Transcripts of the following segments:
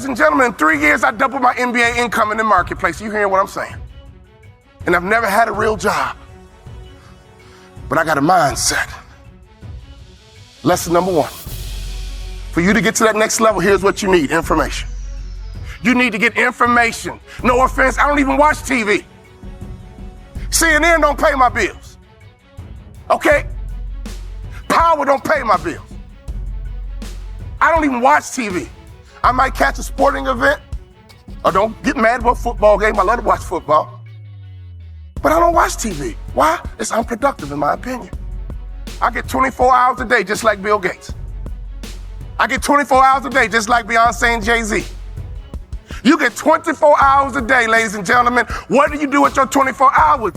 Ladies and gentlemen, in 3 years, I doubled my MBA income in the marketplace. You hearing what I'm saying? And I've never had a real job, but I got a mindset. Lesson number 1. For you to get to that next level, here's what you need: information. You need to get information. No offense, I don't even watch TV. CNN don't pay my bills. Okay? Power don't pay my bills. I don't even watch TV. I might catch a sporting event, or don't get mad about a football game. I love to watch football. But I don't watch TV. Why? It's unproductive in my opinion. I get 24 hours a day just like Bill Gates. I get 24 hours a day just like Beyonce and Jay-Z. You get 24 hours a day, ladies and gentlemen. What do you do with your 24 hours?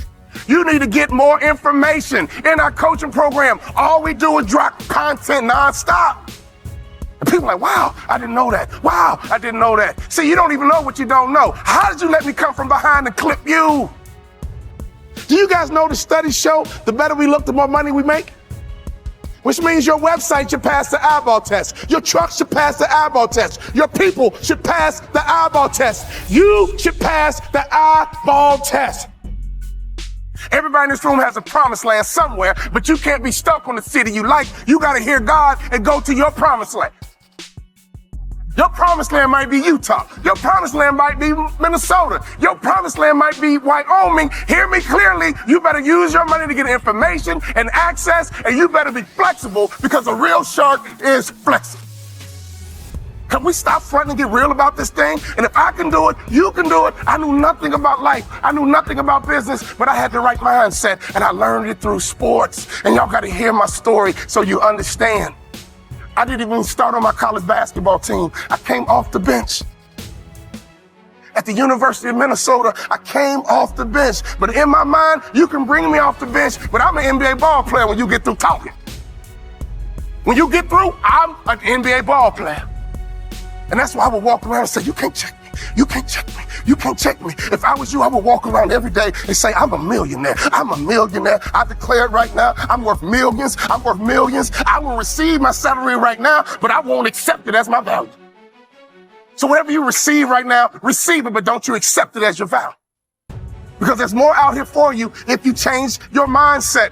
You need to get more information. In our coaching program, all we do is drop content nonstop. And people are like, wow, I didn't know that. Wow, I didn't know that. See, you don't even know what you don't know. How did you let me come from behind and clip you? Do you guys know the studies show the better we look, the more money we make? Which means your website should pass the eyeball test. Your truck should pass the eyeball test. Your people should pass the eyeball test. You should pass the eyeball test. Everybody in this room has a promised land somewhere, but you can't be stuck on the city you like. You got to hear God and go to your promised land. Your promised land might be Utah. Your promised land might be Minnesota. Your promised land might be Wyoming. Hear me clearly. You better use your money to get information and access, and you better be flexible, because a real shark is flexible. Can we stop fronting and get real about this thing? And if I can do it, you can do it. I knew nothing about life. I knew nothing about business, but I had the right mindset, and I learned it through sports. And y'all got to hear my story so you understand. I didn't even start on my college basketball team. I came off the bench. At the University of Minnesota, I came off the bench. But in my mind, you can bring me off the bench, but I'm an NBA ball player when you get through talking. When you get through, I'm an NBA ball player. And that's why I would walk around and say, you can't check me. You can't check me. You can't check me. If I was you, I would walk around every day and say, I'm a millionaire. I'm a millionaire. I declare it right now. I'm worth millions. I'm worth millions. I will receive my salary right now, but I won't accept it as my value. So whatever you receive right now, receive it, but don't you accept it as your value. Because there's more out here for you if you change your mindset.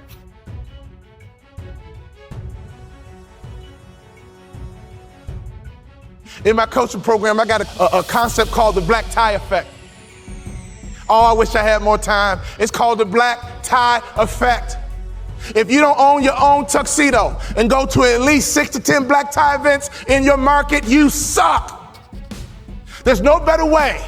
In my coaching program, I got a concept called the black tie effect. Oh, I wish I had more time. It's called the black tie effect. If you don't own your own tuxedo and go to at least 6 to 10 black tie events in your market, you suck. There's no better way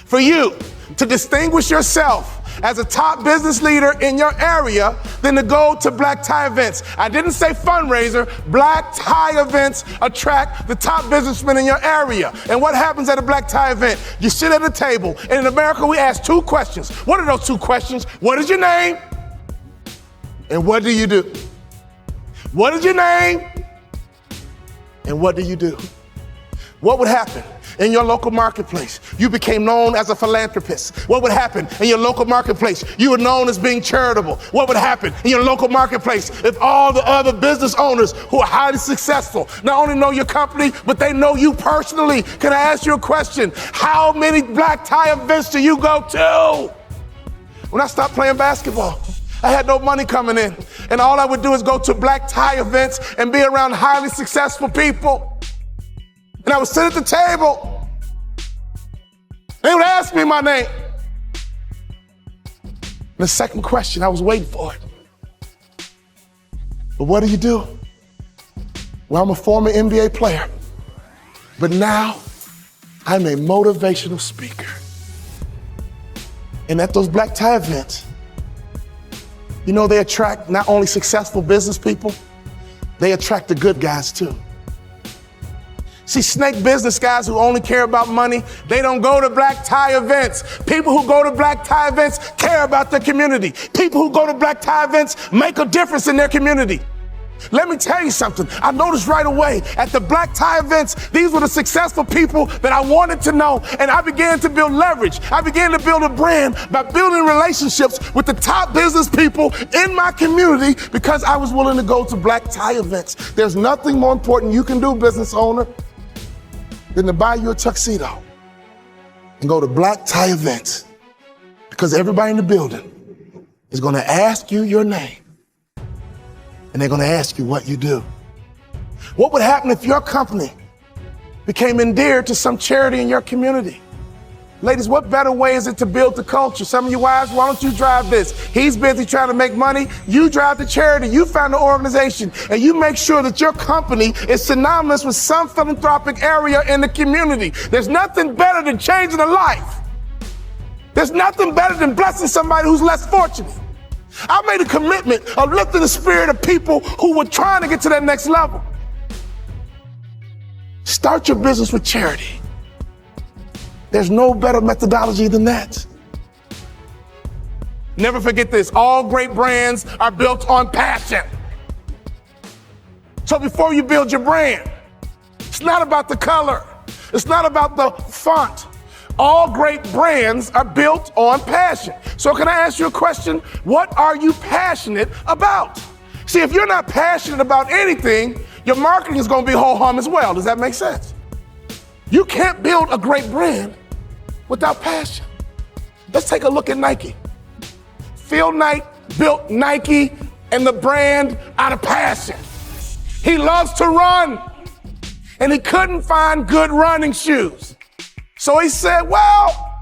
for you to distinguish yourself as a top business leader in your area than to go to black tie events. I didn't say fundraiser. Black tie events attract the top businessmen in your area. And what happens at a black tie event? You sit at a table, and in America we ask 2 questions. What are those 2 questions? What is your name? And what do you do? What is your name? And what do you do? What would happen in your local marketplace? You became known as a philanthropist. What would happen in your local marketplace? You were known as being charitable. What would happen in your local marketplace if all the other business owners who are highly successful not only know your company, but they know you personally? Can I ask you a question? How many black tie events do you go to? When I stopped playing basketball, I had no money coming in, and all I would do is go to black tie events and be around highly successful people. And I would sit at the table. They would ask me my name. And the second question, I was waiting for it. But what do you do? Well, I'm a former NBA player, but now I'm a motivational speaker. And at those black tie events, you know, they attract not only successful business people, they attract the good guys too. See, snake business guys who only care about money, they don't go to black tie events. People who go to black tie events care about their community. People who go to black tie events make a difference in their community. Let me tell you something. I noticed right away at the black tie events, these were the successful people that I wanted to know. And I began to build leverage. I began to build a brand by building relationships with the top business people in my community because I was willing to go to black tie events. There's nothing more important you can do, business owner, than to buy you a tuxedo and go to black tie events, because everybody in the building is going to ask you your name and they're going to ask you what you do. What would happen if your company became endeared to some charity in your community? Ladies, what better way is it to build the culture? Some of you wives, why don't you drive this? He's busy trying to make money. You drive the charity. You found the organization, and you make sure that your company is synonymous with some philanthropic area in the community. There's nothing better than changing a life. There's nothing better than blessing somebody who's less fortunate. I made a commitment of lifting the spirit of people who were trying to get to that next level. Start your business with charity. There's no better methodology than that. Never forget this. All great brands are built on passion. So before you build your brand, it's not about the color. It's not about the font. All great brands are built on passion. So can I ask you a question? What are you passionate about? See, if you're not passionate about anything, your marketing is going to be ho-hum as well. Does that make sense? You can't build a great brand without passion. Let's take a look at Nike. Phil Knight built Nike and the brand out of passion. He loves to run, and he couldn't find good running shoes. So he said, well,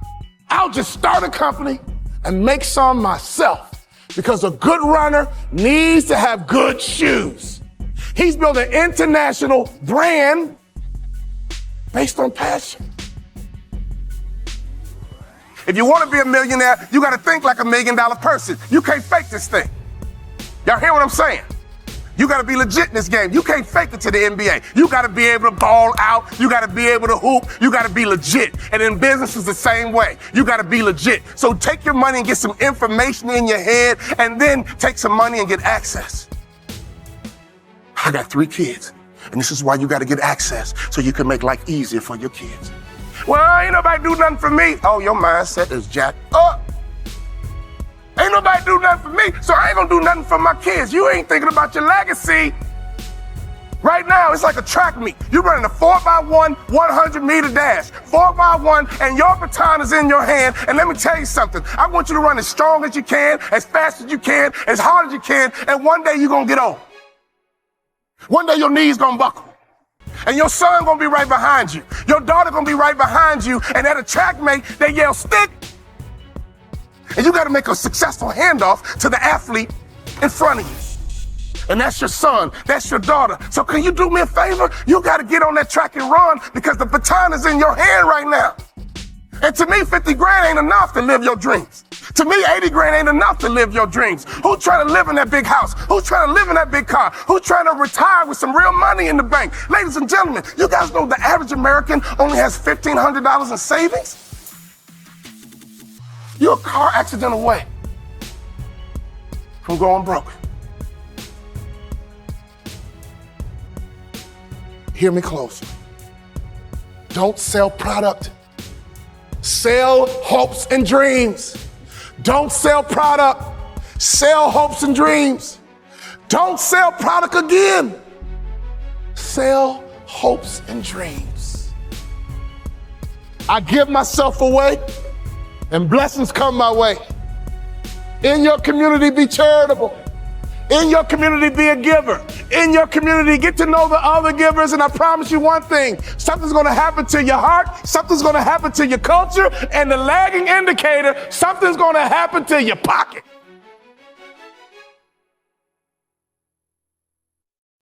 I'll just start a company and make some myself, because a good runner needs to have good shoes. He's built an international brand based on passion. If you want to be a millionaire, you got to think like $1 million person. You can't fake this thing. Y'all hear what I'm saying? You got to be legit in this game. You can't fake it to the NBA. You got to be able to ball out. You got to be able to hoop. You got to be legit. And in business is the same way. You got to be legit. So take your money and get some information in your head, and then take some money and get access. I got 3 kids, and this is why you got to get access, so you can make life easier for your kids. Well, ain't nobody do nothing for me. Oh, your mindset is jacked up. Ain't nobody do nothing for me, so I ain't gonna do nothing for my kids. You ain't thinking about your legacy. Right now, it's like a track meet. You're running a 4x1, 100-meter dash. 4x1, and your baton is in your hand. And let me tell you something. I want you to run as strong as you can, as fast as you can, as hard as you can, and one day you're gonna get old. One day your knees gonna buckle. And your son gonna be right behind you. Your daughter gonna be right behind you. And at a track meet, they yell, stick. And you gotta make a successful handoff to the athlete in front of you. And that's your son, that's your daughter. So can you do me a favor? You gotta get on that track and run, because the baton is in your hand right now. And to me, 50 grand ain't enough to live your dreams. To me, 80 grand ain't enough to live your dreams. Who's trying to live in that big house? Who's trying to live in that big car? Who's trying to retire with some real money in the bank? Ladies and gentlemen, you guys know the average American only has $1,500 in savings? You're a car accident away from going broke. Hear me closely. Don't sell product. Sell hopes and dreams. Don't sell product. Sell hopes and dreams. Don't sell product again. Sell hopes and dreams. I give myself away, and blessings come my way. In your community, be charitable. In your community, be a giver. In your community, get to know the other givers, and I promise you one thing, something's gonna happen to your heart, something's gonna happen to your culture, and the lagging indicator, something's gonna happen to your pocket.